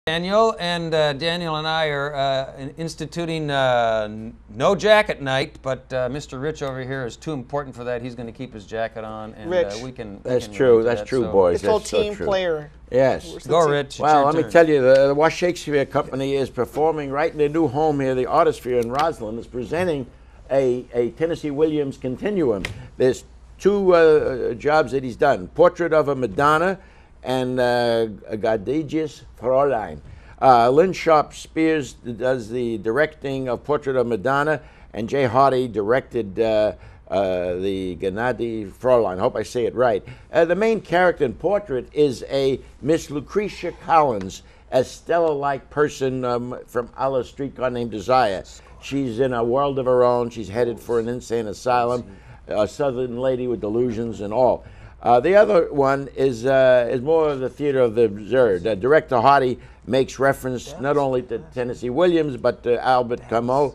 Daniel, and Daniel and I are instituting no jacket night, but Mr. Rich over here is too important for that. He's going to keep his jacket on, and we can. That's true. That's true, boys. It's all team player. Yes. Go, Rich. Well, let me tell you, the Wash Shakespeare Company is performing right in their new home here, the Artisphere in Roslyn, is presenting a Tennessee Williams continuum. There's two jobs that he's done: Portrait of a Madonna and a Gorgeous Fräulein. Lynn Sharp Spears does the directing of Portrait of Madonna, and Jay Hardy directed the Gennady Fräulein. I hope I say it right. The main character in Portrait is a Miss Lucretia Collins, a Stella-like person from a la Streetcar Named Desire. She's in a world of her own. She's headed for an insane asylum, a southern lady with delusions and all. The other one is more of the theater of the absurd. Director Hardy makes reference not only to Tennessee Williams, but to Albert Camus.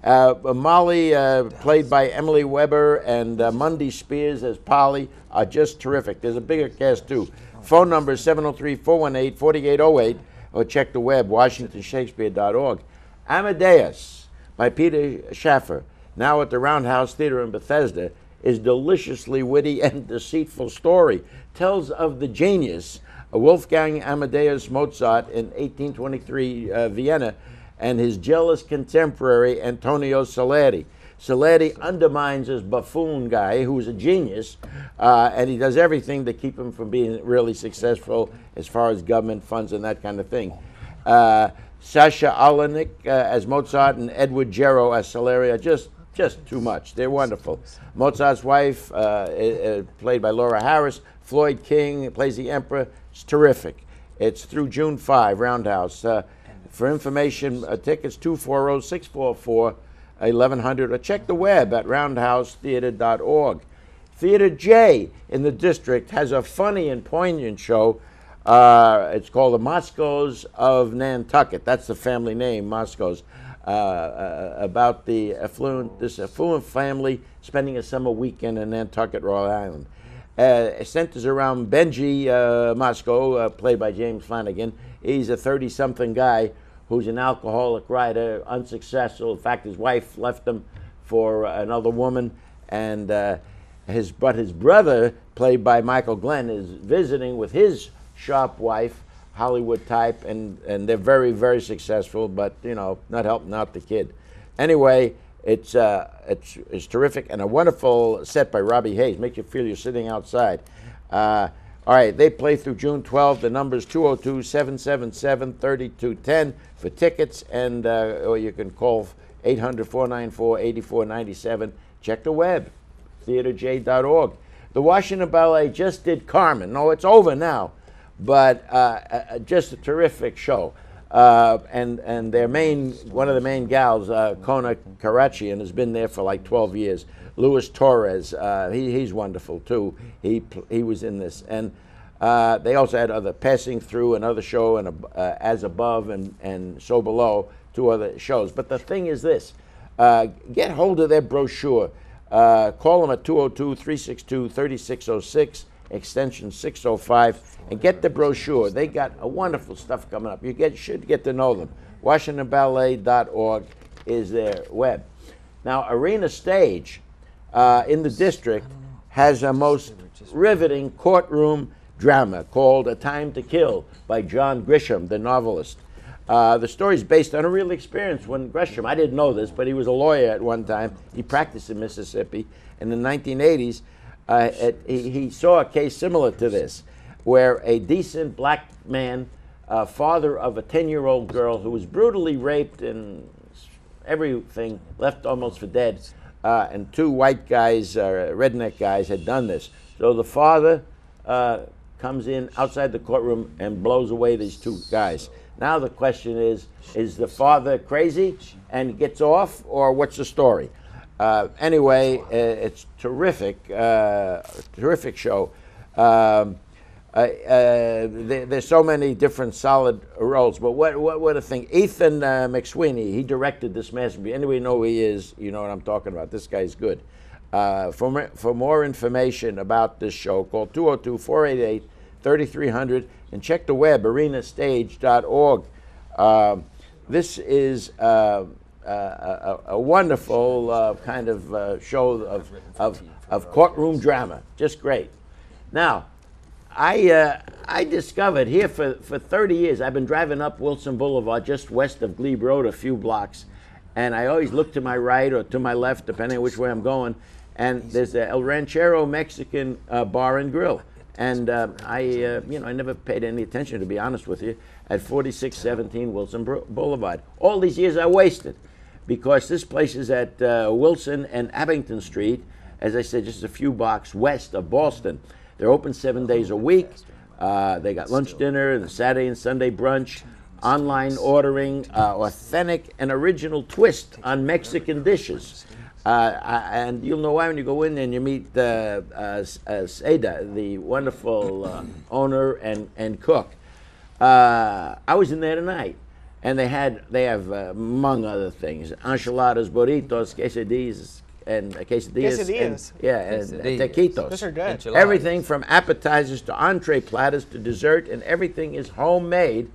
Molly, played by Emily Weber, and Mundy Spears as Polly, are just terrific. There's a bigger cast, too. Phone number is 703-418-4808, or check the web, washingtonshakespeare.org. Amadeus, by Peter Schaffer, now at the Roundhouse Theater in Bethesda, is deliciously witty and deceitful story. Tells of the genius Wolfgang Amadeus Mozart in 1823 Vienna and his jealous contemporary Antonio Salieri. Salieri undermines this buffoon guy who's a genius, and he does everything to keep him from being really successful as far as government funds and that kind of thing. Sasha Alanik as Mozart and Edward Gero as Salieri are just too much. They're wonderful. Mozart's wife, played by Laura Harris. Floyd King plays the Emperor. It's terrific. It's through June 5, Roundhouse. For information, tickets 240-644-1100, or check the web at roundhousetheater.org. Theater J in the district has a funny and poignant show. It's called The Moscows of Nantucket. That's the family name, Moscows. About this affluent family spending a summer weekend in Nantucket, Rhode Island. It centers around Benji Moscow, played by James Flanagan. He's a 30-something guy who's an alcoholic writer, unsuccessful. In fact, his wife left him for another woman, and his brother, played by Michael Glenn, is visiting with his sharp wife, Hollywood type, and they're very, very successful, but not helping out the kid. Anyway, it's terrific, and a wonderful set by Robbie Hayes. Makes you feel you're sitting outside. All right, they play through June 12th. The number is 202-777-3210 for tickets, and or you can call 800-494-8497. Check the web, theaterj.org. The Washington Ballet just did Carmen. No, it's over now, but just a terrific show. And one of the main gals, Kona Karachian, has been there for like 12 years. Luis Torres, he's wonderful too. He was in this, and they also had other Passing Through, another show, and As Above and So Below, two other shows. But the thing is this: get hold of their brochure. Call them at 202-362-3606. Extension 605, and get the brochure. They got a wonderful stuff coming up. You should get to know them. WashingtonBallet.org is their web. Now, Arena Stage in the district has a most riveting courtroom drama called A Time to Kill by John Grisham, the novelist. The story is based on a real experience when Grisham, I didn't know this, but he was a lawyer at one time. He practiced in Mississippi. In the 1980s, he saw a case similar to this, where a decent black man, father of a 10-year-old girl who was brutally raped and everything, left almost for dead, and two white guys, redneck guys, had done this. So the father comes in outside the courtroom and blows away these two guys. Now the question is the father crazy and gets off, or what's the story? Anyway, it's terrific, terrific show. There's so many different solid roles, but what a thing. Ethan McSweeney, he directed this masterpiece. Anybody know who he is, you know what I'm talking about. This guy's good. For more information about this show, call 202-488 3300, and check the web, arenastage.org. This is a wonderful kind of show of courtroom drama. Just great. Now, I discovered here for 30 years, I've been driving up Wilson Boulevard just west of Glebe Road a few blocks, and I always look to my right or to my left, depending on which way I'm going, and there's a El Ranchero Mexican bar and grill. And I never paid any attention, to be honest with you, at 4617 Wilson Boulevard. All these years I wasted, because this place is at Wilson and Abington Street, as I said, just a few blocks west of Boston. They're open 7 days a week. They got lunch, dinner, the Saturday and Sunday brunch, online ordering, authentic and original twist on Mexican dishes. And you'll know why when you go in and you meet Seda, the wonderful owner and cook. I was in there tonight, and they have among other things, enchiladas, burritos, quesadillas, and quesadillas. And taquitos. Those are good. Enchiladas. Everything from appetizers to entree platters to dessert, and everything is homemade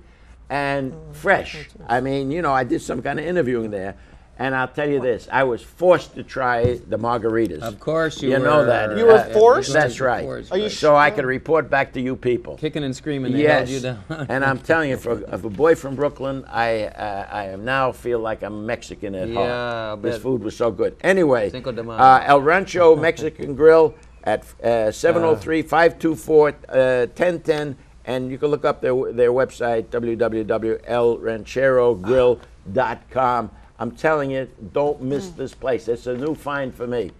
and fresh. I mean, I did some kind of interviewing there, and I'll tell you this, I was forced to try the margaritas. Of course you were. You know that. You were forced? That's right. Are you so I could report back to you people. Kicking and screaming, they Yes, held you down. and I'm telling you, for a boy from Brooklyn, I now feel like I'm Mexican at Yeah, heart. I'll This bet. food was so good. Anyway, Cinco de Mayo. El Rancho Mexican Grill at 703-524-1010, and you can look up their website, www.elrancherogrill.com. I'm telling you, don't miss this place. It's a new find for me.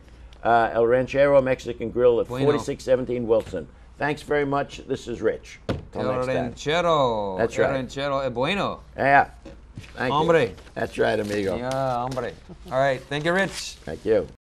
El Ranchero Mexican Grill at 4617 Wilson. Thanks very much. This is Rich. Till El next time. Ranchero. That's El right. Ranchero es bueno. Yeah. Thank Hombre. you. That's right, amigo. Yeah, hombre. All right. Thank you, Rich. Thank you.